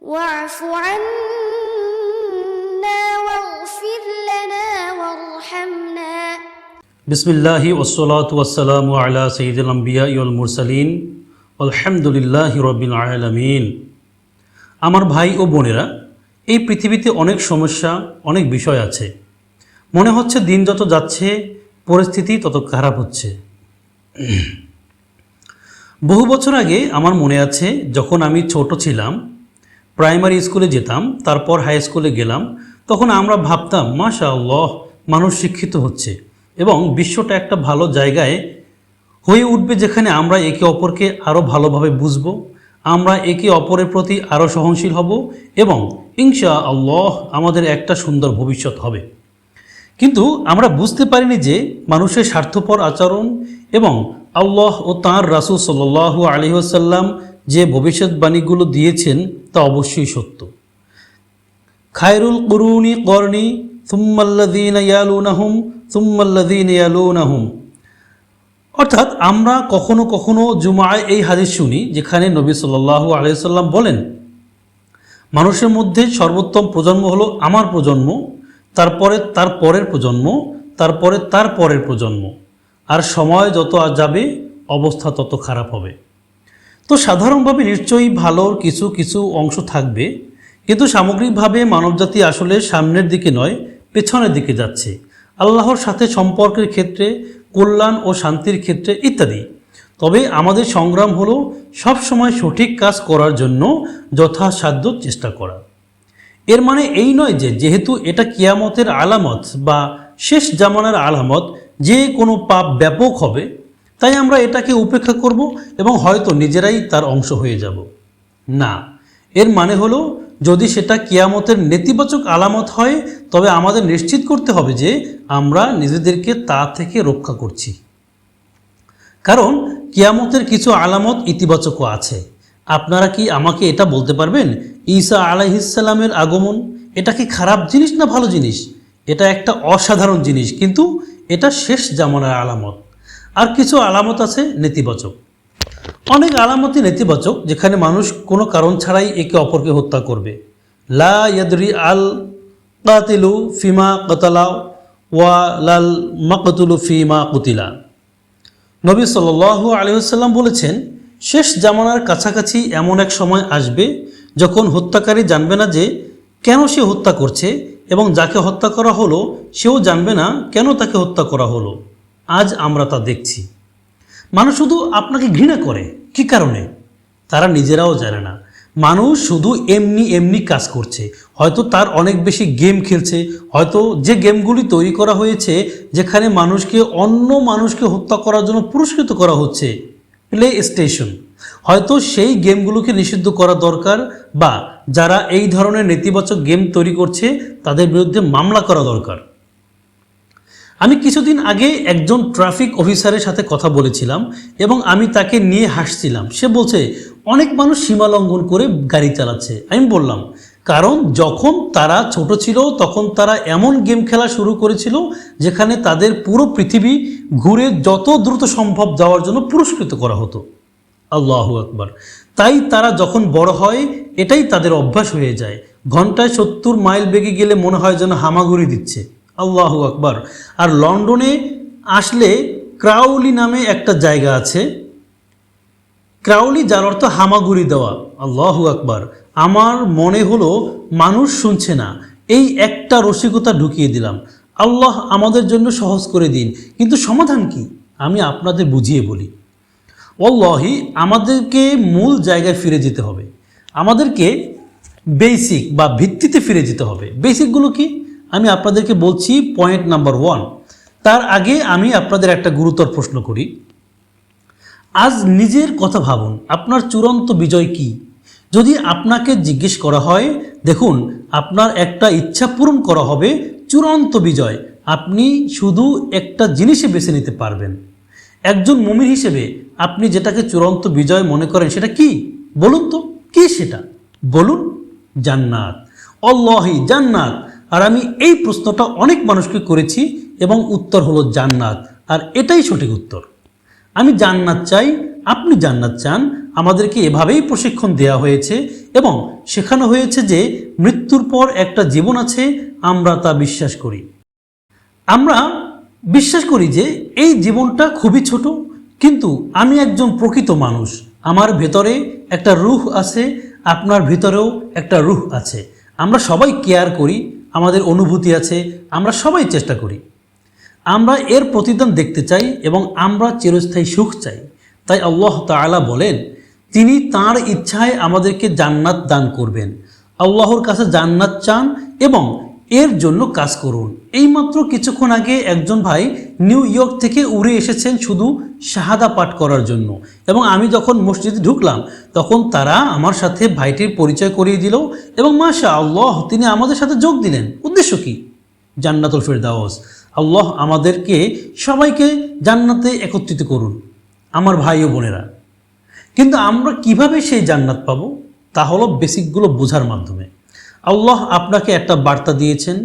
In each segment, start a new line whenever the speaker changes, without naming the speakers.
واعف عنا واغفر لنا وارحمنا
বিসমিল্লাহি ওয়াসসালাতু ওয়াসসালামু আলা সাইয়্যিদিল আম্বিয়াই ওয়াল মুরসালিন আলহামদুলিল্লাহি রাব্বিল আলামিন। আমার ভাই ও বোনেরা, এই পৃথিবীতে অনেক সমস্যা, অনেক বিষয় আছে। মনে হচ্ছে দিন যত যাচ্ছে পরিস্থিতি তত খারাপ হচ্ছে। বহু বছর আগে আমার মনে আছে, যখন আমি ছোট ছিলাম, প্রাইমারি স্কুলে যেতাম, তারপর হাই স্কুলে গেলাম, তখন আমরা ভাবতাম মাশাআল্লাহ মানুষ শিক্ষিত হচ্ছে এবং বিশ্বটা একটা ভালো জায়গায় হয়ে উঠবে, যেখানে আমরা একে অপরকে আরও ভালোভাবে বুঝব, আমরা একে অপরের প্রতি আরও সহনশীল হব এবং ইনশাআল্লাহ আমাদের একটা সুন্দর ভবিষ্যৎ হবে। কিন্তু আমরা বুঝতে পারিনি যে মানুষের স্বার্থপর আচরণ এবং আল্লাহ ও তাঁর রাসূল সাল্লাল্লাহু আলাইহি ওয়াসাল্লাম যে ভবিষ্যৎবাণীগুলো দিয়েছেন তা অবশ্যই সত্য। খায়রুল কুরুনি করনি সুম্মাল্লাযীনা ইয়ালুনাহুম সুম্মাল্লাযীনা ইয়ালুনাহুম। অর্থাৎ আমরা কখনো কখনো জুমায় এই হাদিস শুনি, যেখানে নবী সাল্লাল্লাহু আলাইহি ওয়াসাল্লাম বলেন, মানুষের মধ্যে সর্বোত্তম প্রজন্ম হলো আমার প্রজন্ম, তারপরে তার পরের প্রজন্ম, তারপরে তার পরের প্রজন্ম, আর সময় যত যাবে অবস্থা তত খারাপ হবে। তো সাধারণভাবে নিশ্চয়ই ভালোর কিছু কিছু অংশ থাকবে, কিন্তু সামগ্রিকভাবে মানবজাতি আসলে সামনের দিকে নয়, পেছনের দিকে যাচ্ছে, আল্লাহর সাথে সম্পর্কের ক্ষেত্রে, কল্যাণ ও শান্তির ক্ষেত্রে ইত্যাদি। তবে আমাদের সংগ্রাম হলো সবসময় সঠিক কাজ করার জন্য যথাসাধ্য চেষ্টা করা। এর মানে এই নয় যে যেহেতু এটা কিয়ামতের আলামত বা শেষ জামানার আলামত, যে কোনো পাপ ব্যাপক হবে, তাই আমরা এটাকে উপেক্ষা করব এবং হয়তো নিজেরাই তার অংশ হয়ে যাব। না, এর মানে হলো যদি সেটা কিয়ামতের নেতিবাচক আলামত হয়, তবে আমাদের নিশ্চিত করতে হবে যে আমরা নিজেদেরকে তা থেকে রক্ষা করছি। কারণ কিয়ামতের কিছু আলামত ইতিবাচকও আছে। আপনারা কি আমাকে এটা বলতে পারবেন, ঈসা আলাইহিস সালামের আগমন এটা কি খারাপ জিনিস না ভালো জিনিস? এটা একটা অসাধারণ জিনিস, কিন্তু এটা শেষ জামানার আলামত। আর কিছু আলামত আছে নেতিবাচক। অনেক আলামতই নেতিবাচক, যেখানে মানুষ কোনো কারণ ছাড়াই একে অপরকে হত্যা করবে। লা ইয়াদরি আল কাতিলু ফিমা কতালা ওয়া লাল মাকতুলু ফিমা কুতিলা। নবী সাল্লাল্লাহু আলাইহি ওয়াসাল্লাম বলেছেন, শেষ জামানার কাছাকাছি এমন এক সময় আসবে যখন হত্যাকারী জানবে না যে কেন সে হত্যা করছে, এবং যাকে হত্যা করা হলো সেও জানবে না কেন তাকে হত্যা করা হলো। আজ আমরা তা দেখছি। মানুষ শুধু আপনাকে ঘৃণা করে, কী কারণে তারা নিজেরাও জানে না। মানুষ শুধু এমনি এমনি কাজ করছে, হয়তো তার অনেক বেশি গেম খেলছে, হয়তো যে গেমগুলি তৈরি করা হয়েছে যেখানে মানুষকে অন্য মানুষকে হত্যা করার জন্য পুরস্কৃত করা হচ্ছে, প্লে স্টেশন, হয়তো সেই গেমগুলোকে নিষিদ্ধ করা দরকার, বা যারা এই ধরনের নেতিবাচক গেম তৈরি করছে তাদের বিরুদ্ধে মামলা করা দরকার। আমি কিছুদিন আগে একজন ট্রাফিক অফিসারের সাথে কথা বলেছিলাম এবং আমি তাকে নিয়ে হাসছিলাম। সে বলছে অনেক মানুষ সীমা লঙ্ঘন করে গাড়ি চালাচ্ছে। আমি বললাম, কারণ যখন তারা ছোট ছিল তখন তারা এমন গেম খেলা শুরু করেছিল যেখানে তাদের পুরো পৃথিবী ঘুরে যত দ্রুত সম্ভব যাওয়ার জন্য পুরস্কৃত করা হতো। আল্লাহু আকবার। তাই তারা যখন বড় হয় এটাই তাদের অভ্যাস হয়ে যায়। ঘন্টায় 70 মাইল বেগে গেলে মনে হয় যেন হামাগুড়ি দিচ্ছে। আল্লাহু আকবার। আর লন্ডনে আসলে ক্রাউলি নামে একটা জায়গা আছে, ক্রাউলি যার অর্থ হামাগুড়ি দেওয়া। আল্লাহু আকবার। আমার মনে হলো মানুষ শুনছে না, এই একটা রসিকতা ঢুকিয়ে দিলাম। আল্লাহ আমাদের জন্য সহজ করে দিন, কিন্তু সমাধান কি? আমি আপনাদের বুঝিয়ে বলি। ওয়াল্লাহি আমাদেরকে মূল জায়গায় ফিরে যেতে হবে, আমাদেরকে বেসিক বা ভিত্তিতে ফিরে যেতে হবে। বেসিকগুলো কি আমি আপনাদেরকে বলছি। Point number 1। তার আগে আমি আপনাদের একটা গুরুতর প্রশ্ন করি। আজ নিজের কথা ভাবুন, আপনার চূড়ান্ত বিজয় কি? যদি আপনাকে জিজ্ঞেস করা হয়, দেখুন আপনার একটা ইচ্ছা পূরণ করা হবে চূড়ান্ত বিজয়। আপনি শুধু একটা জিনিসে বেছে নিতে পারবেন। একজন মুমিন হিসেবে আপনি যেটাকে চূড়ান্ত বিজয় মনে করেন সেটা কি বলুন তো? কি সেটা বলুন? জান্নাত। আল্লাহি জান্নাত। আর আমি এই প্রশ্নটা অনেক মানুষকে করেছি এবং উত্তর হলো জান্নাত, আর এটাই সঠিক উত্তর। আমি জান্নাত চাই, আপনি জান্নাত চান, আমাদেরকে এভাবেই প্রশিক্ষণ দেওয়া হয়েছে এবং শেখানো হয়েছে যে মৃত্যুর পর একটা জীবন আছে, আমরা তা বিশ্বাস করি। আমরা বিশ্বাস করি যে এই জীবনটা খুবই ছোট, কিন্তু আমি একজন প্রকৃত মানুষ, আমার ভেতরে একটা রূহ আছে, আপনার ভিতরেও একটা রূহ আছে। আমরা সবাই কেয়ার করি, আমাদের অনুভূতি আছে, আমরা সবাই চেষ্টা করি। আমরা এর প্রতিদান দেখতে চাই এবং আমরা চিরস্থায়ী সুখ চাই। তাই আল্লাহ তাআলা বলেন, তিনি তাঁর ইচ্ছায় আমাদেরকে জান্নাত দান করবেন। আল্লাহর কাছে জান্নাত চান এবং এর জন্য কাজ করুন। এইমাত্র কিছুক্ষণ আগে একজন ভাই নিউ ইয়র্ক থেকে উড়ে এসেছেন শুধু শাহাদা পাঠ করার জন্য, এবং আমি যখন মসজিদে ঢুকলাম তখন তারা আমার সাথে ভাইটির পরিচয় করিয়ে দিল এবং মাশাআল্লাহ তিনি আমাদের সাথে যোগ দিলেন। উদ্দেশ্য কি? জান্নাতুল ফেরদাউস। আল্লাহ আমাদেরকে সবাইকে জান্নাতে একত্রিত করুন, আমার ভাই ও বোনেরা। কিন্তু আমরা কিভাবে সেই জান্নাত পাবো? তা হলো বেসিকগুলো বোঝার মাধ্যমে। আল্লাহ আপনাকে একটা বার্তা দিয়েছেন,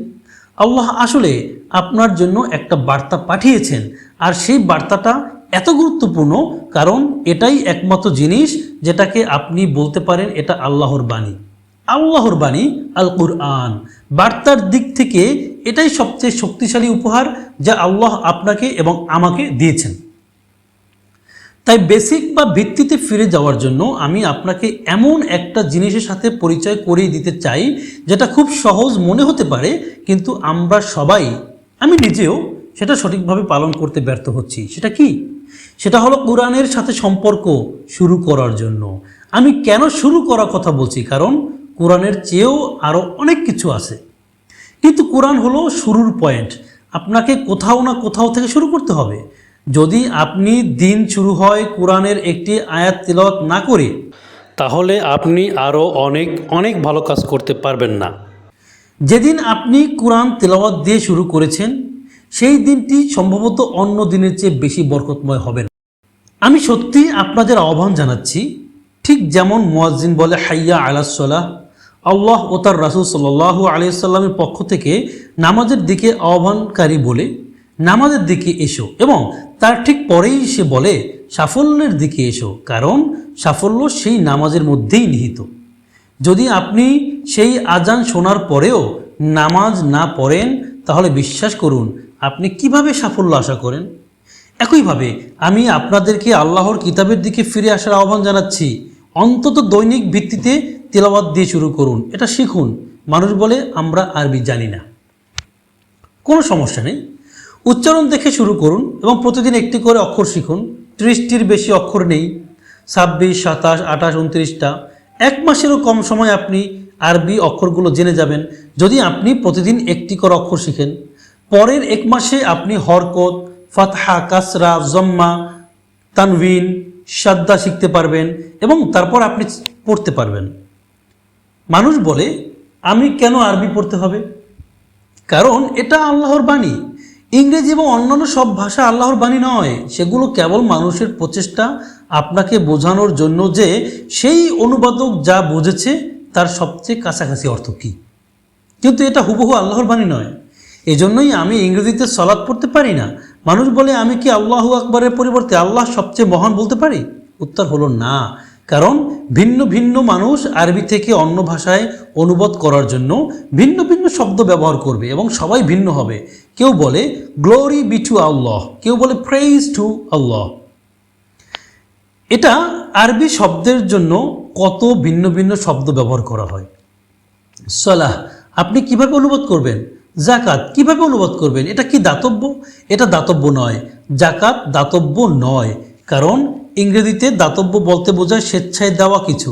আল্লাহ আসলে আপনার জন্য একটা বার্তা পাঠিয়েছেন, আর সেই বার্তাটা এত গুরুত্বপূর্ণ কারণ এটাই একমাত্র জিনিস যেটাকে আপনি বলতে পারেন এটা আল্লাহর বাণী। আল্লাহর বাণী আল কুরআন। বার্তার দিক থেকে এটাই সবচেয়ে শক্তিশালী উপহার যা আল্লাহ আপনাকে এবং আমাকে দিয়েছেন। তাই বেসিক বা ভিত্তিতে ফিরে যাওয়ার জন্য আমি আপনাকে এমন একটা জিনিসের সাথে পরিচয় করিয়ে দিতে চাই যেটা খুব সহজ মনে হতে পারে, কিন্তু আমরা সবাই, আমি নিজেও সেটা সঠিকভাবে পালন করতে ব্যর্থ হচ্ছি। সেটা কি? সেটা হলো কোরআনের সাথে সম্পর্ক শুরু করার জন্য। আমি কেন শুরু করার কথা বলছি? কারণ কোরআনের চেয়েও আরও অনেক কিছু আছে, কিন্তু কোরআন হলো শুরুর পয়েন্ট। আপনাকে কোথাও না কোথাও থেকে শুরু করতে হবে। যদি আপনি দিন শুরু হয় কোরআনের একটি আয়াত তিলাওয়াত না করে, তাহলে আপনি আরও অনেক অনেক ভালো কাজ করতে পারবেন না। যেদিন আপনি কোরআন তিলাওয়াত দিয়ে শুরু করেছেন সেই দিনটি সম্ভবত অন্য দিনের চেয়ে বেশি বরকতময় হবে না। আমি সত্যি আপনাদের আহ্বান জানাচ্ছি, ঠিক যেমন মুয়াজ্জিন বলে হাইয়া আলাস সালাহ, আল্লাহ ও তার রাসূল সাল্লাল্লাহু আলাইহি সাল্লামের পক্ষ থেকে নামাজের দিকে আহ্বানকারী বলে নামাজের দিকে এসো, এবং তার ঠিক পরেই সে বলে সাফল্যের দিকে এসো, কারণ সাফল্য সেই নামাজের মধ্যেই নিহিত। যদি আপনি সেই আজান শোনার পরেও নামাজ না পড়েন তাহলে বিশ্বাস করুন আপনি কিভাবে সাফল্য আশা করেন। একইভাবে আমি আপনাদেরকে আল্লাহর কিতাবের দিকে ফিরে আসার আহ্বান জানাচ্ছি। অন্তত দৈনিক ভিত্তিতে তিলাওয়াত দিয়ে শুরু করুন, এটা শিখুন। মানুষ বলে আমরা আরবি জানি না, কোনো সমস্যা নেই, উচ্চারণ দেখে শুরু করুন এবং প্রতিদিন একটি করে অক্ষর শিখুন। 30টির বেশি অক্ষর নেই, 26, 27, 28, 29টা। এক মাসেরও কম সময় আপনি আরবি অক্ষরগুলো জেনে যাবেন যদি আপনি প্রতিদিন একটি করে অক্ষর শিখেন। পরের এক মাসে আপনি হরকত, ফাতহা, কাসরা, জম্মা, তানভিন, সাদ্দা শিখতে পারবেন এবং তারপর আপনি পড়তে পারবেন। মানুষ বলে আমি কেন আরবি পড়তে হবে? কারণ এটা আল্লাহর বাণী। ইংরেজি এবং অন্যান্য সব ভাষা আল্লাহর বাণী নয়, সেগুলো কেবল মানুষের প্রচেষ্টা আপনাকে বোঝানোর জন্য যে সেই অনুবাদক যা বুঝেছে তার সবচেয়ে কাছাকাছি অর্থ কী, কিন্তু এটা হুবহু আল্লাহর বাণী নয়। এজন্যই আমি ইংরেজিতে সালাত পড়তে পারি না। মানুষ বলে আমি কি আল্লাহু আকবরের পরিবর্তে আল্লাহ সবচেয়ে মহান বলতে পারি? উত্তর হলো না, কারণ ভিন্ন ভিন্ন মানুষ আরবি থেকে অন্য ভাষায় অনুবাদ করার জন্য ভিন্ন ভিন্ন শব্দ ব্যবহার করবে এবং সবাই ভিন্ন হবে। কেউ বলে গ্লোরি বি টু আল্লাহ, কেউ বলে প্রেইজ টু আল্লাহ। এটা আরবি শব্দের জন্য কত ভিন্ন ভিন্ন শব্দ ব্যবহার করা হয়। সালাহ আপনি কিভাবে অনুবাদ করবেন? জাকাত কিভাবে অনুবাদ করবেন? এটা কি দাতব্য? এটা দাতব্য নয়। জাকাত দাতব্য নয়, কারণ ইংরেজিতে দাতব্য বলতে বোঝায় স্বেচ্ছায় দেওয়া কিছু,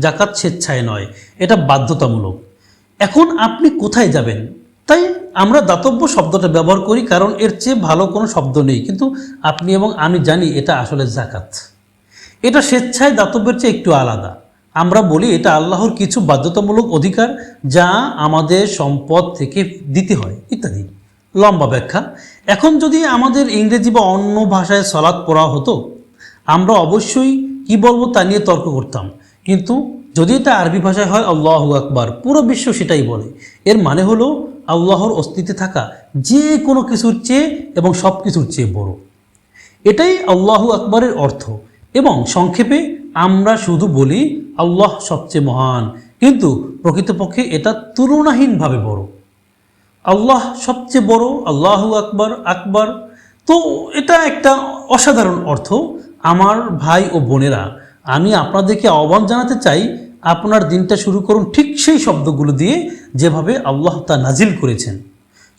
জাকাত স্বেচ্ছায় নয়, এটা বাধ্যতামূলক। এখন আপনি কোথায় যাবেন? তাই আমরা দাতব্য শব্দটা ব্যবহার করি, কারণ এর চেয়ে ভালো কোনো শব্দ নেই, কিন্তু আপনি এবং আমি জানি এটা আসলে জাকাত। এটা স্বেচ্ছায় দাতব্যের চেয়ে একটু আলাদা। আমরা বলি এটা আল্লাহর কিছু বাধ্যতামূলক অধিকার যা আমাদের সম্পদ থেকে দিতে হয় ইত্যাদি। লম্বা ব্যাখ্যা। এখন যদি আমাদের ইংরেজি বা অন্য ভাষায় সালাত পড়া হতো, আমরা অবশ্যই কি বলবো তা নিয়ে তর্ক করতাম, কিন্তু যদি এটা আরবি ভাষায় হয় আল্লাহু আকবার, পুরো বিশ্ব সেটাই বলে। এর মানে হলো আল্লাহর অস্তিত্বে থাকা যে কোনো কিছুর চেয়ে এবং সব কিছুর চেয়ে বড়। এটাই আল্লাহু আকবরের অর্থ। এবং সংক্ষেপে আমরা শুধু বলি আল্লাহ সবচেয়ে মহান, কিন্তু প্রকৃতপক্ষে এটা তুলনাহীনভাবে বড়। আল্লাহ সবচেয়ে বড়, আল্লাহু আকবার আকবার। তো এটা একটা অসাধারণ অর্থ। আমার ভাই ও বোনেরা, আমি আপনাদেরকে আহ্বান জানাতে চাই, আপনার দিনটা শুরু করুন ঠিক সেই শব্দগুলো দিয়ে যেভাবে আল্লাহ তা নাজিল করেছেন।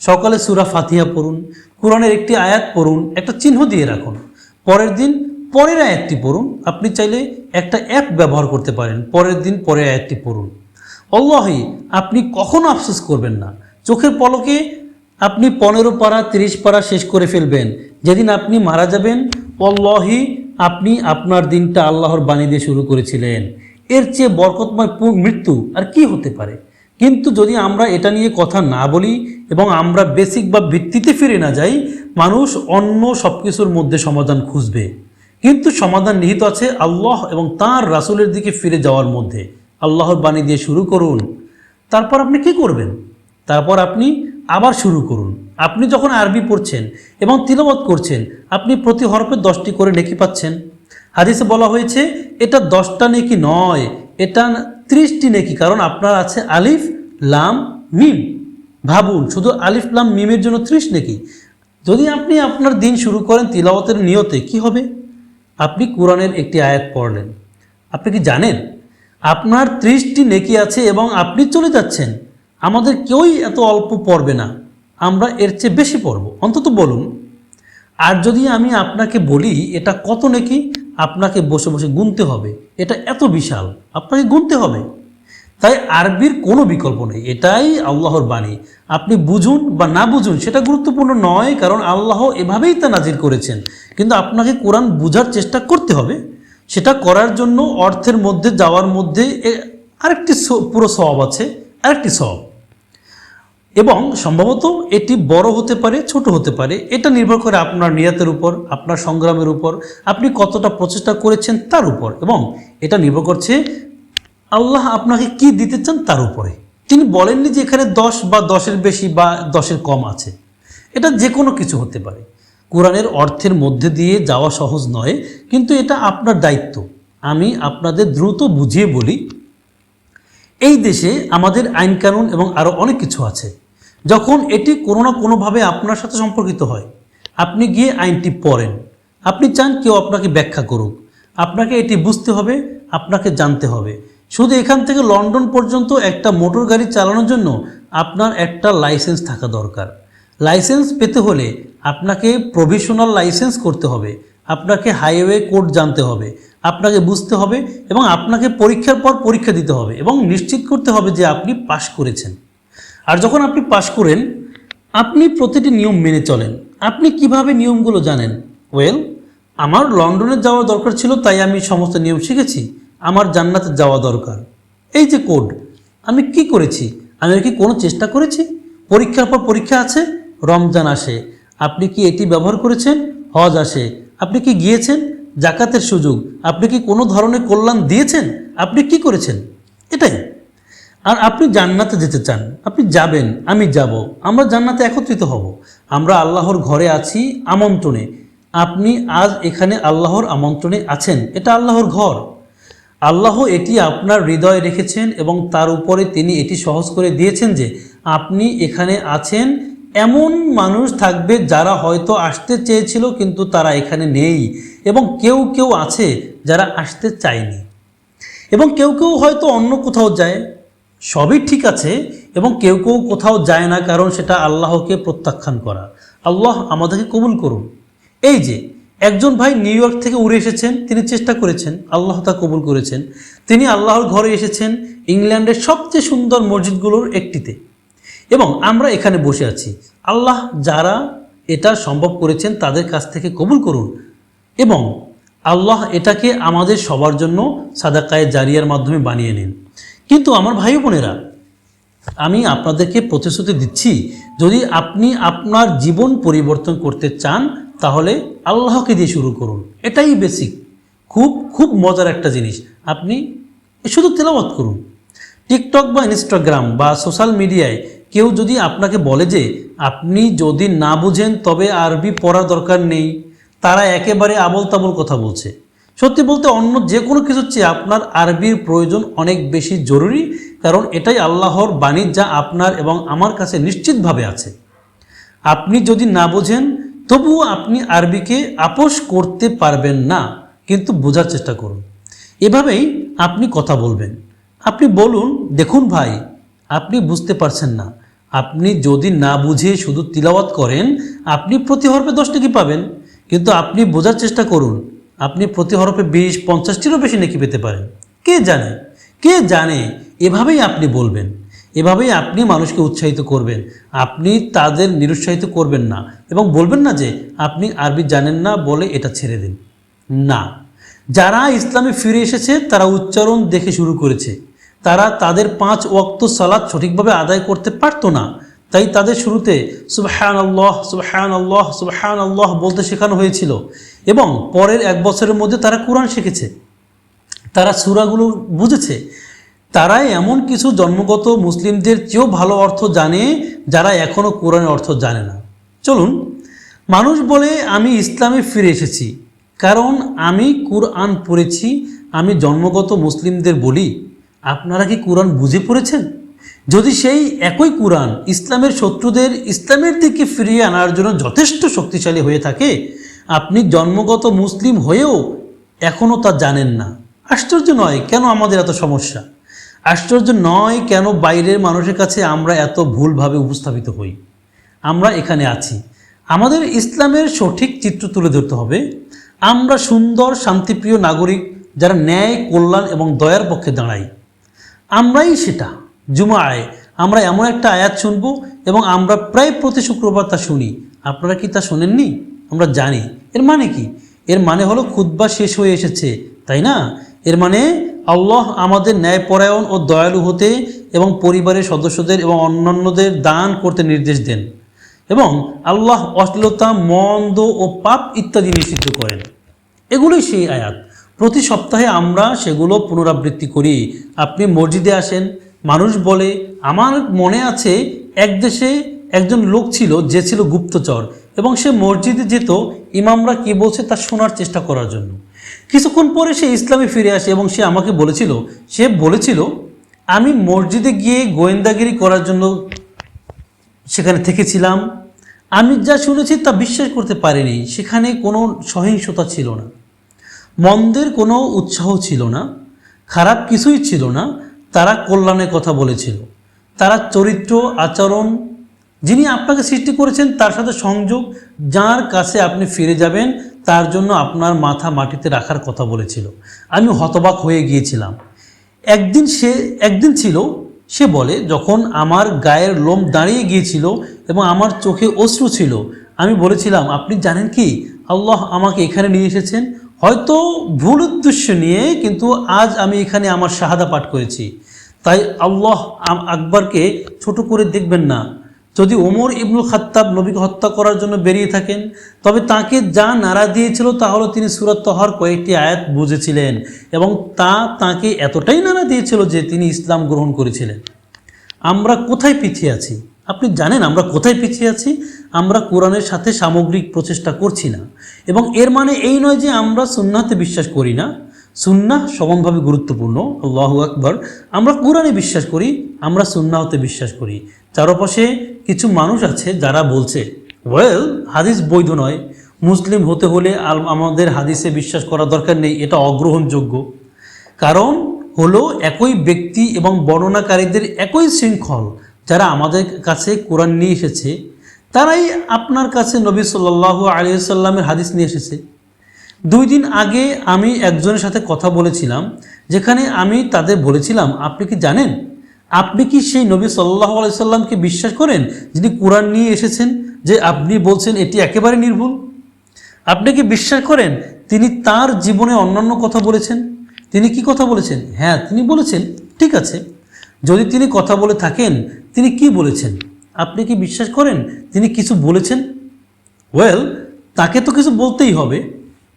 সকালে সূরা ফাতিহা পড়ুন, কোরআনের একটি আয়াত পড়ুন, একটা চিহ্ন দিয়ে রাখুন। পরের দিন পরের আয়াতটি পড়ুন। আপনি চাইলে একটা অ্যাপ ব্যবহার করতে পারেন, পরের দিন পরের আয়াতটি পড়ুন। আল্লাহি, আপনি কখনো আফসোস করবেন না। চোখের পলকে আপনি 15 পারা 30 পারা শেষ করে ফেলবেন। যেদিন আপনি মারা যাবেন, আল্লাহি আপনি আপনার দিনটা আল্লাহর বাণী দিয়ে শুরু করেছিলেন। এর চেয়ে বরকতময় মৃত্যু আর কি হতে পারে? কিন্তু যদি আমরা এটা নিয়ে কথা না বলি এবং আমরা বেসিক বা ভিত্তিতে ফিরে না যাই, মানুষ অন্য সব কিছুর মধ্যে সমাধান খুঁজবে। কিন্তু সমাধান নিহিত আছে আল্লাহ এবং তাঁর রাসূলের দিকে ফিরে যাওয়ার মধ্যে। আল্লাহর বাণী দিয়ে শুরু করুন। তারপর আপনি কি করবেন? তারপর আপনি আবার শুরু করুন। আপনি যখন আরবি পড়ছেন এবং তিলাওয়াত করছেন, আপনি প্রতি হরফে 10টি করে নেকি পাচ্ছেন। হাদিসে বলা হয়েছে এটা 10টা নেকি নয়, এটা 30টি নেকি, কারণ আপনার আছে আলিফ লাম মিম। ভাবুন, শুধু আলিফ লাম মিমের জন্য 30 নেকি। যদি আপনি আপনার দিন শুরু করেন তিলাওয়াতের নিয়তে, কি হবে? আপনি কোরআনের একটি আয়াত পড়লেন। আপনি কি জানেন আপনার 30টি নেকি আছে এবং আপনি চলে যাচ্ছেন? আমাদের কেউই এত অল্প পড়বে না, আমরা এর চেয়ে বেশি পড়ব। অন্তত বলুন। আর যদি আমি আপনাকে বলি এটা কত নেকি, আপনাকে বসে বসে গুনতে হবে। এটা এত বিশাল, আপনাকে গুনতে হবে। তাই আরবির কোনো বিকল্প নেই, এটাই আল্লাহর বাণী। আপনি বুঝুন বা না বুঝুন সেটা গুরুত্বপূর্ণ নয়, কারণ আল্লাহ এভাবেই তা নাজিল করেছেন। কিন্তু আপনাকে কোরআন বোঝার চেষ্টা করতে হবে। সেটা করার জন্য অর্থের মধ্যে যাওয়ার মধ্যে আরেকটি পুরো সওয়াব আছে, আরেকটি সওয়াব। এবং সম্ভবত এটি বড় হতে পারে, ছোট হতে পারে। এটা নির্ভর করে আপনার নিয়তের উপর, আপনার সংগ্রামের উপর, আপনি কতটা প্রচেষ্টা করেছেন তার উপর, এবং এটা নির্ভর করছে আল্লাহ আপনাকে কি দিতে চান তার উপরে। তিনি বলেননি যে এখানে 10 বা 10-এর বেশি বা 10-এর কম আছে। এটা যে কোনো কিছু হতে পারে। কোরআনের অর্থের মধ্যে দিয়ে যাওয়া সহজ নয়, কিন্তু এটা আপনার দায়িত্ব। আমি আপনাদের দ্রুত বুঝিয়ে বলি, এই দেশে আমাদের আইন কানুন এবং আরও অনেক কিছু আছে। যখন এটি কোনো না কোনোভাবে আপনার সাথে সম্পর্কিত হয়, আপনি গিয়ে আইনটি পড়েন। আপনি চান কেউ আপনাকে ব্যাখ্যা করুক, আপনাকে এটি বুঝতে হবে, আপনাকে জানতে হবে। শুধু এখান থেকে লন্ডন পর্যন্ত একটা মোটর গাড়ি চালানোর জন্য আপনার একটা লাইসেন্স থাকা দরকার। লাইসেন্স পেতে হলে আপনাকে প্রভিশনাল লাইসেন্স করতে হবে, আপনাকে হাইওয়ে কোড জানতে হবে, আপনাকে বুঝতে হবে, এবং আপনাকে পরীক্ষার পর পরীক্ষা দিতে হবে এবং নিশ্চিত করতে হবে যে আপনি পাশ করেছেন। আর যখন আপনি পাশ করেন, আপনি প্রতিটি নিয়ম মেনে চলেন। আপনি কিভাবে নিয়মগুলো জানেন? আমার লন্ডনে যাওয়ার দরকার ছিল, তাই আমি সমস্ত নিয়ম শিখেছি। আমার জান্নাতে যাওয়া দরকার, এই যে কোড। আমি কি করেছি? আমি কি কোনো চেষ্টা করেছি? পরীক্ষার পর পরীক্ষা আছে, রমজান আসে, আপনি কি এটি ব্যবহার করেছেন? হজ আসে, আপনি কি গিয়েছেন? জাকাতের সুযোগ, আপনি কি কোনো ধরনের কল্যাণ দিয়েছেন? আপনি কি করেছেন? এটাই। আর আপনি জান্নাতে যেতে চান, আপনি যাবেন, আমি যাব, আমরা জান্নাতে একত্রিত হব। আমরা আল্লাহর ঘরে আছি আমন্ত্রণে। আপনি আজ এখানে আল্লাহর আমন্ত্রণে আছেন। এটা আল্লাহর ঘর। আল্লাহ এটি আপনার হৃদয়ে রেখেছেন এবং তার উপরে তিনি এটি সহজ করে দিয়েছেন যে আপনি এখানে আছেন। এমন মানুষ থাকবে যারা হয়তো আসতে চেয়েছিল কিন্তু তারা এখানে নেই, এবং কেউ কেউ আছে যারা আসতে চায়নি, এবং কেউ কেউ হয়তো অন্য কোথাও যায়। সবই ঠিক আছে, এবং কেউ কেউ কোথাও যায় না, কারণ সেটা আল্লাহকে প্রত্যাখ্যান করা। আল্লাহ আমাদেরকে কবুল করুন। এই যে একজন ভাই নিউ ইয়র্ক থেকে উড়ে এসেছেন, তিনি চেষ্টা করেছেন, আল্লাহ তা কবুল করেছেন। তিনি আল্লাহর ঘরে এসেছেন ইংল্যান্ডের সবচেয়ে সুন্দর মসজিদগুলোর একটিতে, এবং আমরা এখানে বসে আছি। আল্লাহ যারা এটা সম্ভব করেছেন তাদের কাছ থেকে কবুল করুন, এবং আল্লাহ এটাকে আমাদের সবার জন্য সাদাকায়ে জারিয়ার মাধ্যমে বানিয়ে নিন। কিন্তু আমার ভাই বোনেরা, আমি আপনাদেরকে প্রতিশ্রুতি দিচ্ছি, যদি আপনি আপনার জীবন পরিবর্তন করতে চান তাহলে আল্লাহকে দিয়ে শুরু করুন। এটাই বেসিক, খুব খুব মজার একটা জিনিস। আপনি শুধু তেলাওয়াত করুন। টিকটক বা ইনস্টাগ্রাম বা সোশ্যাল মিডিয়ায় কেউ যদি আপনাকে বলে যে আপনি যদি না বুঝেন তবে আরবি পড়ার দরকার নেই, তারা একেবারে আবল তাবল কথা বলছে। সত্যি বলতে অন্য যে কোনো কিছুর চেয়ে আপনার আরবির প্রয়োজন অনেক বেশি জরুরি, কারণ এটাই আল্লাহর বাণী যা আপনার এবং আমার কাছে নিশ্চিতভাবে আছে। আপনি যদি না বোঝেন তবুও আপনি আরবিকে আপোষ করতে পারবেন না, কিন্তু বোঝার চেষ্টা করুন। এভাবেই আপনি কথা বলবেন। আপনি বলুন, দেখুন ভাই, আপনি বুঝতে পারছেন না। আপনি যদি না বুঝে শুধু তিলাওয়াত করেন, আপনি প্রতি হরফে 10 নেকি পাবেন, কিন্তু আপনি বোঝার চেষ্টা করুন, আপনি প্রতি হরফে 20-50টিরও বেশি নেকি পেতে পারেন। কে জানে, কে জানে। এভাবেই আপনি বলবেন, এভাবেই আপনি মানুষকে উৎসাহিত করবেন। আপনি তাদের নিরুৎসাহিত করবেন না এবং বলবেন না যে আপনি আরবি জানেন না বলে এটা ছেড়ে দিন। না, যারা ইসলামে ফিরে এসেছে তারা উচ্চারণ দেখে শুরু করেছে। তারা তাদের 5 ওয়াক্ত সালাত সঠিকভাবে আদায় করতে পারতো না, তাই তাদের শুরুতে সুবহানাল্লাহ সুবহানাল্লাহ সুবহানাল্লাহ বলতে শেখানো হয়েছিল এবং পরের 1 বছরের মধ্যে তারা কোরআন শিখেছে, তারা সূরাগুলো বুঝেছে। তারাই এমন কিছু জন্মগত মুসলিমদের চেয়েও ভালো অর্থ জানে যারা এখনও কোরআনের অর্থ জানে না। চলুন, মানুষ বলে আমি ইসলামে ফিরে এসেছি কারণ আমি কোরআন পড়েছি। আমি জন্মগত মুসলিমদের বলি, আপনারা কি কোরআন বুঝে পড়েছেন? যদি সেই একই কোরআন ইসলামের শত্রুদের ইসলামের দিকে ফিরিয়ে আনার জন্য যথেষ্ট শক্তিশালী হয়ে থাকে, আপনি জন্মগত মুসলিম হয়েও এখনও তা জানেন না। আশ্চর্য নয় কেন আমাদের এত সমস্যা? আশ্চর্য নয় কেন বাইরের মানুষের কাছে আমরা এত ভুলভাবে উপস্থাপিত হই? আমরা এখানে আছি, আমাদের ইসলামের সঠিক চিত্র তুলে ধরতে হবে। আমরা সুন্দর শান্তিপ্রিয় নাগরিক যারা ন্যায়, কল্যাণ এবং দয়ার পক্ষে দাঁড়াই। আমরাই সেটা। জুমায় আমরা এমন একটা আয়াত শুনব এবং আমরা প্রায় প্রতি শুক্রবার তা শুনি। আপনারা কি তা শোনেননি? আমরা জানি। এর মানে কি? এর মানে হলো খুতবা শেষ হয়ে এসেছে, তাই না? এর মানে আল্লাহ আমাদের ন্যায়পরায়ণ ও দয়ালু হতে এবং পরিবারের সদস্যদের এবং অন্যান্যদের দান করতে নির্দেশ দেন এবং আল্লাহ অশ্লীলতা, মন্দ ও পাপ ইত্যাদি নিষিদ্ধ করেন। এগুলোই সেই আয়াত। প্রতি সপ্তাহে আমরা সেগুলো পুনরাবৃত্তি করি। আপনি মসজিদে আসেন, মানুষ বলে, আমার মনে আছে এক দেশে একজন লোক ছিল যে ছিল গুপ্তচর এবং সে মসজিদে যেত ইমামরা কি বলছে তা শোনার চেষ্টা করার জন্য। কিছুক্ষণ পরে সে ইসলামে ফিরে আসে এবং সে আমাকে বলেছিল আমি মসজিদে গিয়ে গোয়েন্দাগিরি করার জন্য সেখানে থেকেছিলাম। আমি যা শুনেছি তা বিশ্বাস করতে পারিনি। সেখানে কোনো সহিংসতা ছিল না, মন্দের কোনো উৎসাহ ছিল না, খারাপ কিছুই ছিল না। তারা কল্যাণের কথা বলেছিল। তারা চরিত্র, আচরণ, যিনি আপনাকে সৃষ্টি করেছেন তার সাথে সংযোগ, যার কাছে আপনি ফিরে যাবেন তার জন্য আপনার মাথা মাটিতে রাখার কথা বলেছিল। আমি হতবাক হয়ে গিয়েছিলাম। একদিন ছিল, সে বলে, যখন আমার গায়ের লোম দাঁড়িয়ে গিয়েছিল এবং আমার চোখে অশ্রু ছিল। আমি বলেছিলাম, আপনি জানেন কি, আল্লাহ আমাকে এখানে নিয়ে এসেছেন হয়তো ভুল উদ্দেশ্য নিয়ে, কিন্তু আজ আমি এখানে আমার শাহাদা পাঠ করেছি। তাই আল্লাহ আকবরকে ছোট করে দেখবেন না। যদি ওমর ইবনুল খাত্তাব নবীকে হত্যা করার জন্য বেরিয়ে থাকেন, তবে তাকে যা নাড়া দিয়েছিল তা হলো তিনি সূরাত তাহার কয়েকটি আয়াত বুঝেছিলেন এবং তা তাকে এতটাই নাড়া দিয়েছিল যে তিনি ইসলাম গ্রহণ করেছিলেন। আমরা কোথায় পিছিয়ে আছি? আপনি জানেন আমরা কোথায় পিছিয়ে আছি? আমরা কোরআনের সাথে সামগ্রিক প্রচেষ্টা করছি না। এবং এর মানে এই নয় যে আমরা সুন্নাতে বিশ্বাস করি না। সুন্নাহ সমানভাবে গুরুত্বপূর্ণ। আল্লাহু আকবার। আমরা কোরআনে বিশ্বাস করি, আমরা সুন্নাহতে বিশ্বাস করি। চারপাশে কিছু মানুষ আছে যারা বলছে, হাদিস বৈধ নয়, মুসলিম হতে হলে আমাদের হাদিসে বিশ্বাস করা দরকার নেই, এটা অগ্রহণযোগ্য। কারণ হলো একই ব্যক্তি এবং বর্ণনাকারীদের একই শৃঙ্খল যারা আমাদের কাছে কোরআন নিয়ে এসেছে, তারাই আপনার কাছে নবী সাল্লাল্লাহু আলাইহি ওয়াসাল্লামের হাদিস নিয়ে এসেছে। 2 দিন আগে আমি একজনের সাথে কথা বলেছিলাম, যেখানে আমি তাদের বলেছিলাম, আপনি কি জানেন, আপনি কি সেই নবী সাল্লাল্লাহু আলাইহি ওয়াসাল্লামকে বিশ্বাস করেন যিনি কোরআন নিয়ে এসেছেন, যে আপনি বলছেন এটি একেবারে নির্ভুল? আপনি কি বিশ্বাস করেন তিনি তার জীবনে অন্যান্য কথা বলেছেন? তিনি কি কথা বলেছেন? হ্যাঁ, তিনি বলেছেন। ঠিক আছে, যদি তিনি কথা বলে থাকেন, তিনি কি বলেছেন? আপনি কি বিশ্বাস করেন তিনি কিছু বলেছেন? তাকে তো কিছু বলতেই হবে।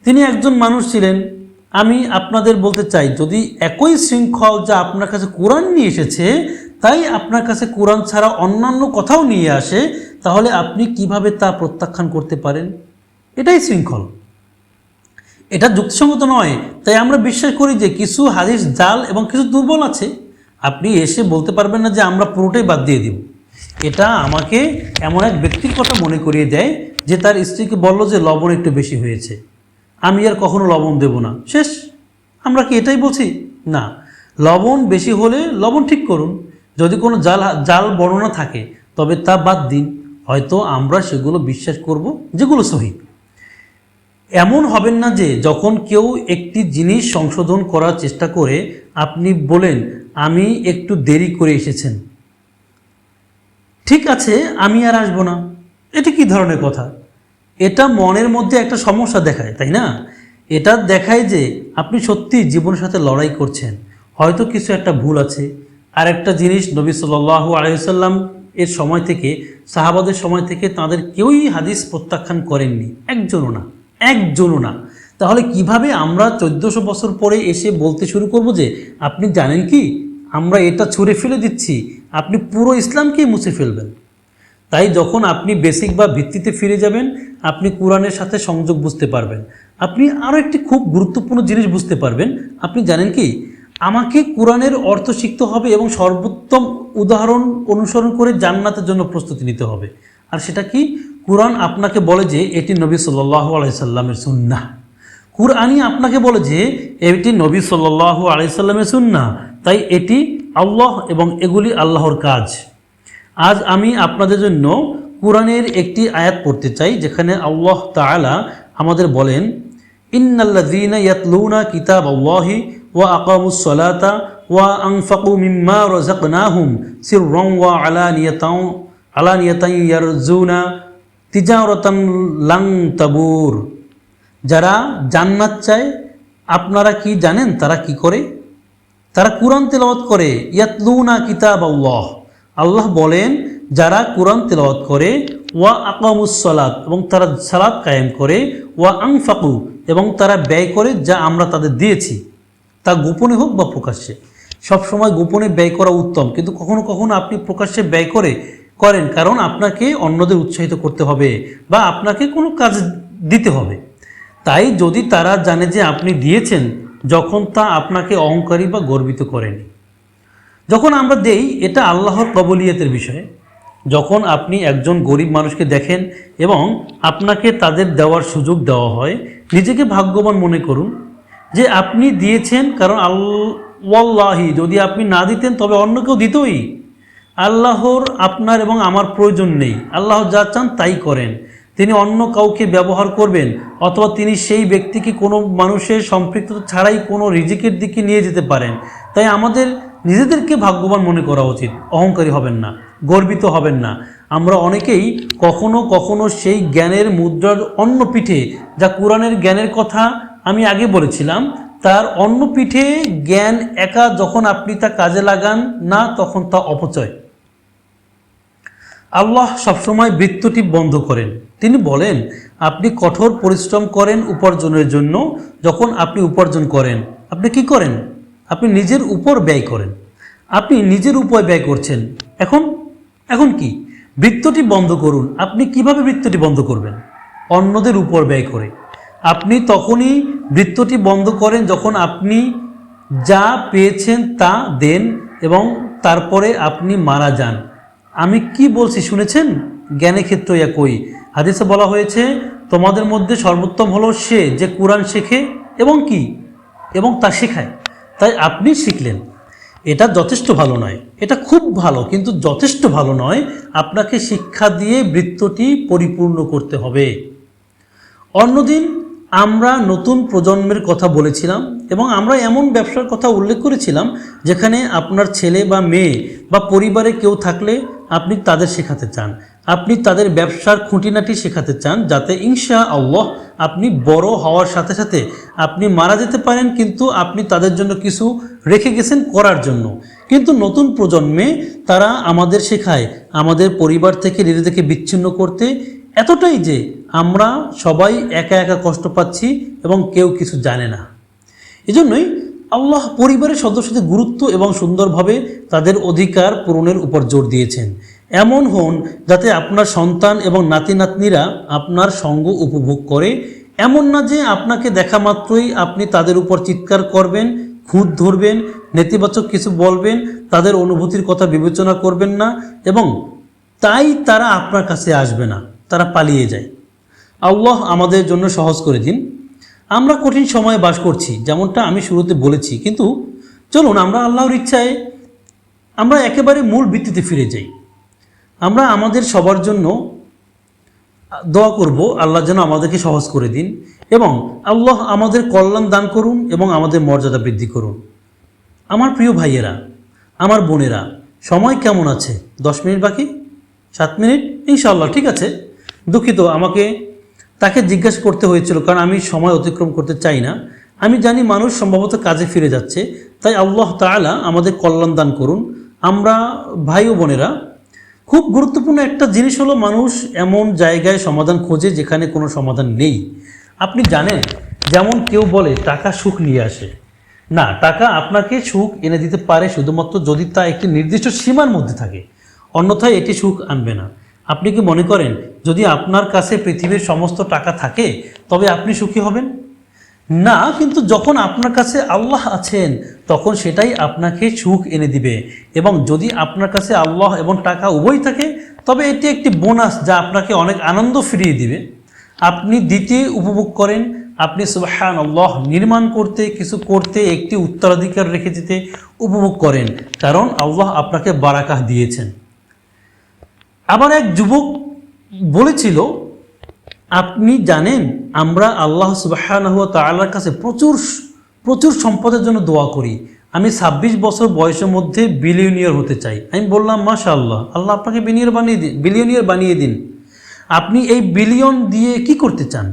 তিনি একজন মানুষ ছিলেন। আমি আপনাদের বলতে চাই, যদি একই শৃঙ্খল যা আপনার কাছে কোরআন নিয়ে এসেছে তাই আপনার কাছে কোরআন ছাড়া অন্যান্য কথাও নিয়ে আসে, তাহলে আপনি কিভাবে তা প্রত্যাখ্যান করতে পারেন? এটাই শৃঙ্খল। এটা যুক্তিসঙ্গত নয়। তাই আমরা বিশ্বাস করি যে কিছু হাদিস জাল এবং কিছু দুর্বল আছে। আপনি এসে বলতে পারবেন না যে আমরা পুরোটাই বাদ দিয়ে দিব। এটা আমাকে এমন এক ব্যক্তির কথা মনে করিয়ে দেয় যে তার স্ত্রীকে বলল যে লবণ একটু বেশি হয়েছে, আমি আর কখনো লবণ দেব না, শেষ। আমরা কি এটাই বলছি? না, লবণ বেশি হলে লবণ ঠিক করুন। যদি কোনো জাল বর্ণনা থাকে তবে তা বাদ দিন, হয়তো আমরা সেগুলো বিশ্বাস করব যেগুলো সহি। এমন হবেন না যে যখন কেউ একটি জিনিস সংশোধন করার চেষ্টা করে আপনি বলেন আমি একটু দেরি করে এসেছেন, ঠিক আছে আমি আর আসবো না। এটা কি ধরনের কথা? এটা মনের মধ্যে একটা সমস্যা দেখায়, তাই না? এটা দেখায় যে আপনি সত্যি জীবনের সাথে লড়াই করছেন, হয়তো কিছু একটা ভুল আছে। আর একটা জিনিস, নবী সাল্লাল্লাহু আলাইহি ওয়াসাল্লাম এর সময় থেকে, সাহাবাদের সময় থেকে তাদের কেউই হাদিস প্রত্যাখ্যান করেননি, একজনও না। তাহলে কিভাবে আমরা 1400 বছর পরে এসে বলতে শুরু করব যে আপনি জানেন কি আমরা এটা ছুঁড়ে ফেলে দিচ্ছি, আপনি পুরো ইসলামকেই মুছে ফেলবেন? তাই যখন আপনি বেসিক বা ভিত্তিতে ফিরে যাবেন, আপনি কোরআনের সাথে সংযোগ বুঝতে পারবেন। আপনি আরও একটি খুব গুরুত্বপূর্ণ জিনিস বুঝতে পারবেন। আপনি জানেন কি, আমাকে কোরআনের অর্থ শিখতে হবে এবং সর্বোত্তম উদাহরণ অনুসরণ করে জান্নাতের জন্য প্রস্তুতি নিতে হবে। আর সেটা কি? কোরআন আপনাকে বলে যে এটি নবী সাল্লাল্লাহু আলাইহি সাল্লামের সুন্নাহ। কুরআনই আপনাকে বলে যে এটি নবী সাল্লাল্লাহু আলাইহি সাল্লামের সুন্নাহ, তাই এটি আল্লাহ এবং এগুলি আল্লাহর কাজ। আজ আমি আপনাদের জন্য কোরআনের একটি আয়াত পড়তে চাই, যেখানে আল্লাহ তাআলা আমাদের বলেন, ইন্নাল্লাযীনা ইয়াতলুনা কিতাবাল্লাহি ওয়া আকামুস সালাতা ওয়া আনফাকু মিম্মা রাযাকনাহুম সিররান ওয়া আলানিয়াতান ইয়ারজুনা তিজারাতান লান তাবুর। যারা জান্নাত চায়, আপনারা কি জানেন তারা কি করে? তারা কোরআন তেলাওয়াত করে। ইয়াতলুনা কিতাবাল্লাহ, আল্লাহ বলেন যারা কোরআন তেলাওয়াত করে, ওয়া আকামুস সালাত, এবং তারা সালাত কায়েম করে, ওয়া আনফাকু, এবং তারা ব্যয় করে যা আমরা তাদের দিয়েছি, তা গোপনে হোক বা প্রকাশ্যে। সবসময় গোপনে ব্যয় করা উত্তম, কিন্তু কখনো কখনো আপনি প্রকাশ্যে ব্যয় করেন, কারণ আপনাকে অন্যদের উৎসাহিত করতে হবে বা আপনাকে কোনো কাজ দিতে হবে। তাই যদি তারা জানে যে আপনি দিয়েছেন, যখন তা আপনাকে অহংকারী বা গর্বিত করেনি। যখন আমরা দেই, এটা আল্লাহর কবুলিয়তের বিষয়। যখন আপনি একজন গরিব মানুষকে দেখেন এবং আপনাকে তাদের দেওয়ার সুযোগ দেওয়া হয়, নিজেকে ভাগ্যবান মনে করুন যে আপনি দিয়েছেন, কারণ ওয়াল্লাহি যদি আপনি না দিতেন তবে অন্য কেউ দিতই। আল্লাহর আপনার এবং আমার প্রয়োজন নেই, আল্লাহ যা চান তাই করেন। তিনি অন্য কাউকে ব্যবহার করবেন, অথবা তিনি সেই ব্যক্তিকে কোনো মানুষের সম্পৃক্ততা ছাড়াই কোনো রিজিকের দিকে নিয়ে যেতে পারেন। তাই আমাদের নিজেদেরকে ভাগ্যবান মনে করা উচিত, অহংকারী হবেন না, গর্বিত হবেন না। আমরা অনেকেই কখনো কখনো সেই জ্ঞানের মুদ্রার অন্য পিঠে, যা কোরআনের জ্ঞানের কথা আমি আগে বলেছিলাম, তার অন্য পিঠে জ্ঞান একা যখন আপনি তা কাজে লাগান না, তখন তা অপচয়। আল্লাহ সবসময় বৃত্তটি বন্ধ করেন। তিনি বলেন, আপনি কঠোর পরিশ্রম করেন উপার্জনের জন্য। যখন আপনি উপার্জন করেন, আপনি কি করেন? আপনি নিজের উপর ব্যয় করেন। আপনি নিজের উপর ব্যয় করছেন। এখন কি? বৃত্তটি বন্ধ করুন। আপনি কিভাবে বৃত্তটি বন্ধ করবেন? অন্যদের উপর ব্যয় করে। আপনি তখনই বৃত্তটি বন্ধ করেন যখন আপনি যা পেয়েছেন তা দেন এবং তারপরে আপনি মারা যান। আমি কি বলছি শুনেছেন? জ্ঞানের ক্ষেত্র একই। হাদিসে বলা হয়েছে, তোমাদের মধ্যে সর্বোত্তম হলো সে যে কোরআন শেখে এবং তা শেখায়। তাই আপনি শিখলেন, এটা যথেষ্ট ভালো নয়, এটা খুব ভালো কিন্তু যথেষ্ট ভালো নয়। আপনাকে শিক্ষা দিয়ে বৃত্তটি পরিপূর্ণ করতে হবে। অন্যদিন আমরা নতুন প্রজন্মের কথা বলেছিলাম এবং আমরা এমন ব্যবসার কথা উল্লেখ করেছিলাম যেখানে আপনার ছেলে বা মেয়ে বা পরিবারে কেউ থাকলে আপনি তাদের শেখাতে চান, আপনি তাদের ব্যবসার খুঁটিনাটি শেখাতে চান, যাতে ইনশাআল্লাহ আপনি বড় হওয়ার সাথে সাথে আপনি মারা যেতে পারেন, কিন্তু আপনি তাদের জন্য কিছু রেখে গেছেন করার জন্য। কিন্তু নতুন প্রজন্মে তারা আমাদের শেখায় আমাদের পরিবার থেকে নিজেদেরকে বিচ্ছিন্ন করতে, এতটাই যে আমরা সবাই একা একা কষ্ট পাচ্ছি এবং কেউ কিছু জানে না। এজন্যই আল্লাহ পরিবারের সদস্যদের গুরুত্ব এবং সুন্দরভাবে তাদের অধিকার পূরণের উপর জোর দিয়েছেন। এমন হন যাতে আপনার সন্তান এবং নাতি নাতনিরা আপনার সঙ্গ উপভোগ করে, এমন না যে আপনাকে দেখা মাত্রই আপনি তাদের উপর চিৎকার করবেন, খুঁত ধরবেন, নেতিবাচক কিছু বলবেন, তাদের অনুভূতির কথা বিবেচনা করবেন না, এবং তাই তারা আপনার কাছে আসবে না, তারা পালিয়ে যায়। আল্লাহ আমাদের জন্য সহজ করে দিন। আমরা কঠিন সময়ে বাস করছি, যেমনটা আমি শুরুতে বলেছি, কিন্তু চলুন আমরা আল্লাহর ইচ্ছায় আমরা একেবারে মূল ভিত্তিতে ফিরে যাই। আমরা আমাদের সবার জন্য দোয়া করব, আল্লাহ যেন আমাদেরকে সহজ করে দিন, এবং আল্লাহ আমাদের কল্যাণ দান করুন এবং আমাদের মর্যাদা বৃদ্ধি করুন। আমার প্রিয় ভাইয়েরা, আমার বোনেরা, সময় কেমন আছে? 10 মিনিট বাকি, 7 মিনিট, ইনশাআল্লাহ ঠিক আছে। দুঃখিত, আমাকে তাকে জিজ্ঞাসা করতে হয়েছিল, কারণ আমি সময় অতিক্রম করতে চাই না। আমি জানি মানুষ সম্ভবত কাজে ফিরে যাচ্ছে, তাই আল্লাহ তাআলা আমাদের কল্যাণ দান করুন। আমরা ভাই ও বোনেরা, খুব গুরুত্বপূর্ণ একটা জিনিস হলো, মানুষ এমন জায়গায় সমাধান খোঁজে যেখানে কোনো সমাধান নেই। আপনি জানেন, যেমন কেউ বলে টাকা সুখ নিয়ে আসে। না, টাকা আপনাকে সুখ এনে দিতে পারে শুধুমাত্র যদি তা একটি নির্দিষ্ট সীমার মধ্যে থাকে, অন্যথায় এটি সুখ আনবে না। আপনি কি মনে করেন যদি আপনার কাছে পৃথিবীর সমস্ত টাকা থাকে তবে আপনি সুখী হবেন? না, কিন্তু যখন আপনার কাছে আল্লাহ আছেন তখন সেটাই আপনাকে সুখ এনে দিবে। এবং যদি আপনার কাছে আল্লাহ এবং টাকা উভয় থাকে তবে এটি একটি বোনাস যা আপনাকে অনেক আনন্দ ফিরিয়ে দিবে। আপনি দিতে উপভোগ করেন, আপনি সুবহানাল্লাহ নির্মাণ করতে, কিছু করতে, একটি উত্তরাধিকার রেখে দিতে উপভোগ করেন, কারণ আল্লাহ আপনাকে বারাকাহ দিয়েছেন। আবার এক যুবক বলেছিল, আপনি জানেন আমরা আল্লাহ সুবহানাহু ওয়া তাআলার কাছে প্রচুর সম্পদের জন্য দোয়া করি। আমি 26 বছর বয়সের মধ্যে বিলিয়নিয়ার হতে চাই। আমি বললাম, মাশাআল্লাহ, আল্লাহ আপনাকে বিলিয়নিয়ার বানিয়ে দিন। আপনি এই বিলিয়ন দিয়ে কি করতে চান?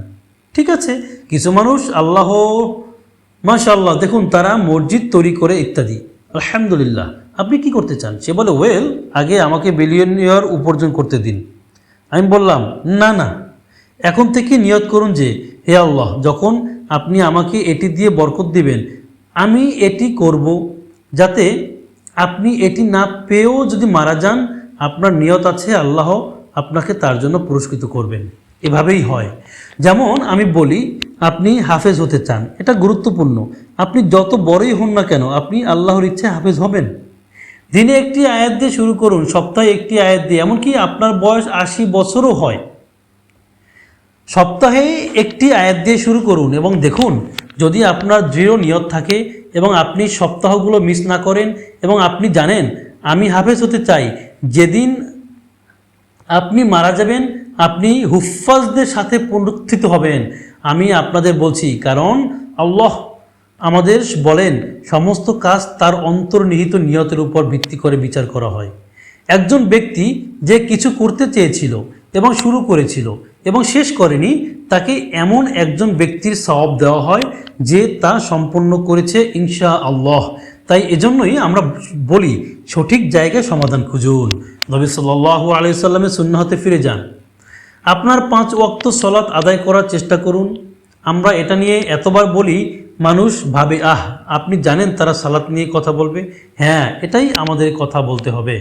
ঠিক আছে, কিছু মানুষ আল্লাহ মাশাআল্লাহ দেখুন তারা মসজিদ তৈরি করে ইত্যাদি, আলহামদুলিল্লাহ। আপনি কি করতে চান? সে বলে, ওয়েল, আগে আমাকে বিলিয়নিয়ার উপার্জন করতে দিন। আমি বললাম, না, এখন থেকে নিয়ত করুন যে, হে আল্লাহ, যখন আপনি আমাকে এটি দিয়ে বরকত দিবেন আমি এটি করব, যাতে আপনি এটি না পেয়েও যদি মারা যান আপনার নিয়ত আছে আল্লাহ আপনাকে তার জন্য পুরস্কৃত করবেন। এভাবেই হয়। যেমন আমি বলি, আপনি হাফেজ হতে চান, এটা গুরুত্বপূর্ণ। আপনি যত বড়ই হন না কেন আপনি আল্লাহর ইচ্ছায় হাফেজ হবেন। দিনে একটি আয়াত দিয়ে শুরু করুন, সপ্তাহে একটি আয়াত দিয়ে, এমনকি আপনার বয়স 80 বছরও হয়, সপ্তাহে একটি আয়াত দিয়ে শুরু করুন এবং দেখুন, যদি আপনার দৃঢ় নিয়ত থাকে এবং আপনি সপ্তাহগুলো মিস না করেন এবং আপনি জানেন আমি হাফেজ হতে চাই, যেদিন আপনি মারা যাবেন আপনি হুফাজদের সাথে পুনরুত্থিত হবেন। আমি আপনাদের বলছি, কারণ আল্লাহ আমাদের বলেন সমস্ত কাজ তার অন্তর্নিহিত নিয়তের উপর ভিত্তি করে বিচার করা হয়। একজন ব্যক্তি যে কিছু করতে চেয়েছিল এবং শুরু করেছিল এবং শেষ করেনি, তাকে এমন একজন ব্যক্তির সওয়াব দেওয়া হয় যে তা সম্পন্ন করেছে ইনশাআল্লাহ। তাই এজন্যই আমরা বলি, সঠিক জায়গায় সমাধান খুঁজুন। নবী সাল্লাল্লাহু আলাইহি সাল্লামের সুন্নাহতে ফিরে যান। আপনার 5 ওয়াক্ত সালাত আদায় করার চেষ্টা করুন। আমরা এটা নিয়ে এতবার বলি, মানুষ ভাবে, আপনি জানেন তারা সালাত নিয়ে কথা বলবে। হ্যাঁ, এটাই আমাদের কথা বলতে হবে।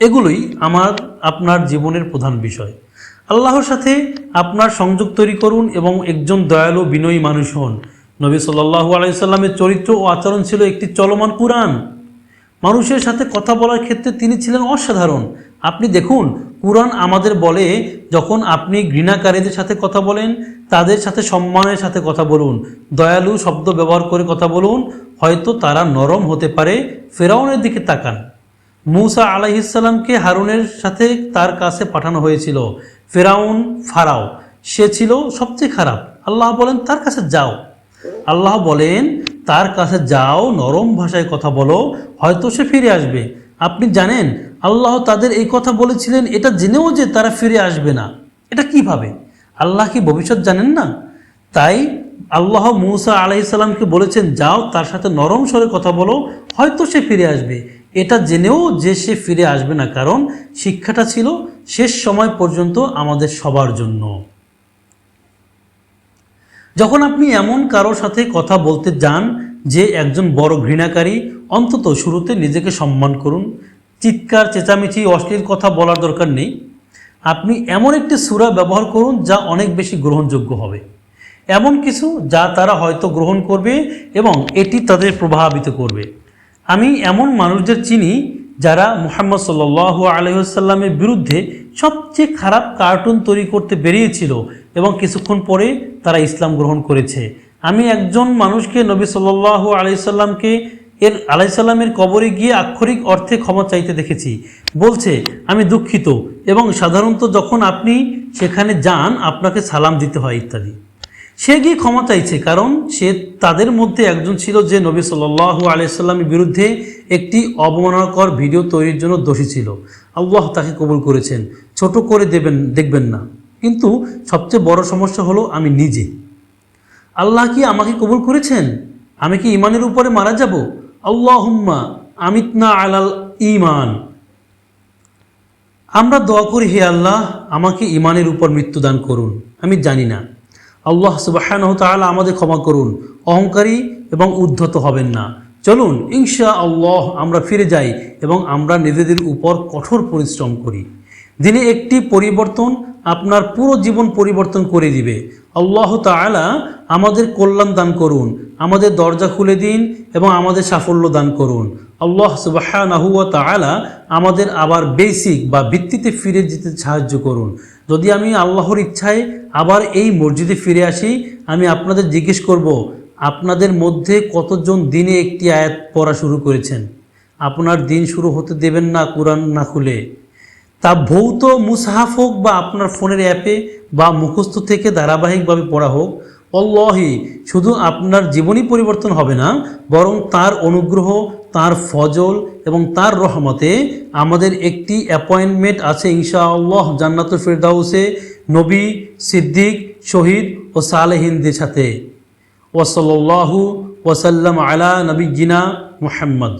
এগুলোই আপনার জীবনের প্রধান বিষয়। আল্লাহর সাথে আপনার সংযোগ তৈরি করুন এবং একজন দয়ালু বিনয়ী মানুষ হন। নবী সাল্লাল্লাহু আলাইহি সাল্লামের চরিত্র ও আচরণ ছিল একটি চলমান কুরআন। মানুষের সাথে কথা বলার ক্ষেত্রে তিনি ছিলেন অসাধারণ। আপনি দেখুন, কুরআন আমাদের বলে, যখন আপনি ঘৃণাকারীদের সাথে কথা বলেন তাদের সাথে সম্মানের সাথে কথা বলুন, দয়ালু শব্দ ব্যবহার করে কথা বলুন, হয়তো তারা নরম হতে পারে। ফেরাউনের দিকে তাকান, মূসা আলাইহিস সালামকে হারুনের সাথে তার কাছে পাঠানো হয়েছিল। ফারাও সে ছিল সবচেয়ে খারাপ। আল্লাহ বলেন তার কাছে যাও, আল্লাহ বলেন তার কাছে যাও, নরম ভাষায় কথা বলো, হয়তো সে ফিরে আসবে। আপনি জানেন আল্লাহ তাদের এই কথা বলেছিলেন এটা জেনেও যে তারা ফিরে আসবে না। এটা কিভাবে? আল্লাহ কি ভবিষ্যৎ জানেন না? তাই আল্লাহ মূসা আলাইহিস সালামকে বলেছেন, যাও তার সাথে নরম স্বরে কথা বলো, হয়তো সে ফিরে আসবে। এটা জেনেও যে সে ফিরে আসবে না, কারণ শিক্ষাটা ছিল শেষ সময় পর্যন্ত আমাদের সবার জন্য। যখন আপনি এমন কারোর সাথে কথা বলতে যান যে একজন বড় ঘৃণাকারী, অন্তত শুরুতে নিজেকে সম্মান করুন। চিৎকার চেঁচামেচি অশ্লীল কথা বলার দরকার নেই। আপনি এমন একটি সূরা ব্যবহার করুন যা অনেক বেশি গ্রহণযোগ্য হবে, এমন কিছু যা তারা হয়তো গ্রহণ করবে এবং এটি তাদের প্রভাবিত করবে। আমি এমন মানুষদের চিনি যারা মুহাম্মদ সাল্লাল্লাহু আলাইহি ওয়াসাল্লামের বিরুদ্ধে সবচেয়ে খারাপ কার্টুন তৈরি করতে বেরিয়েছিল এবং কিছুক্ষণ পরে তারা ইসলাম গ্রহণ করেছে। আমি একজন মানুষকে নবী সাল্লাল্লাহু আলাইহি সাল্লামকে আলাইসাল্লামের কবরে গিয়ে আক্ষরিক অর্থে ক্ষমা চাইতে দেখেছি। বলছে, আমি দুঃখিত, এবং সাধারণত যখন আপনি সেখানে যান আপনাকে সালাম দিতে হয় ইত্যাদি। সে গিয়ে ক্ষমা চাইছে কারণ সে তাদের মধ্যে একজন ছিল যে নবী সাল্লাল্লাহু আলাইহি সাল্লামের বিরুদ্ধে একটি অবমাননাকর ভিডিও তৈরির জন্য দোষী ছিল। আল্লাহ তাকে কবুল করেছেন, ছোট করে দেখবেন না। কিন্তু সবচেয়ে বড় সমস্যা হলো আমি নিজে। আল্লাহ কি আমাকে কবুল করেছেন? আমি কি ইমানের উপরে মারা যাব? আল্লাহুম্মা আমিতনা আলাল ঈমান। আমরা দোয়া করি, হে আল্লাহ আমাকে ইমানের উপর মৃত্যুদান করুন। আমি জানি না। আল্লাহ সুবহানাহু তাআলা আমাদের ক্ষমা করুন। অহংকারী এবং উদ্ধত হবেন না। চলুন ইনশাআল্লাহ আমরা ফিরে যাই এবং আমরা নিজেদের উপর কঠোর পরিশ্রম করি। দিনে একটি পরিবর্তন আপনার পুরো জীবন পরিবর্তন করে দিবে। আল্লাহ তাআলা আমাদের কল্যাণ দান করুন, আমাদের দরজা খুলে দিন এবং আমাদের সাফল্য দান করুন। আল্লাহ সুবহানাহু ওয়া তাআলা আমাদের আবার বেসিক বা ভিত্তিতে ফিরে যেতে সাহায্য করুন। যদি আমি আল্লাহর ইচ্ছায় আবার এই মসজিদে ফিরে আসি, আমি আপনাদের জিজ্ঞেস করব, আপনাদের মধ্যে কতজন দিনে একটি আয়াত পড়া শুরু করেছেন? আপনার দিন শুরু হতে দেবেন না কোরআন না খুলে। তা ভৌত মুসহাফ হোক বা আপনার ফোনের অ্যাপে বা মুখস্থ থেকে ধারাবাহিকভাবে পড়া হোক, আল্লাহি শুধু আপনার জীবনই পরিবর্তন হবে না, বরং তার অনুগ্রহ, তার ফজল এবং তার রহমতে আমাদের একটি অ্যাপয়েন্টমেন্ট আছে ইনশাআল্লাহ জান্নাতুল ফিরদাউসে নবী, সিদ্দিক, শহীদ ও সালেহিনদের সাথে। ওয়া সাল্লাল্লাহু ওয়া সাল্লাম আলা নবিয়্যিনা মুহাম্মদ।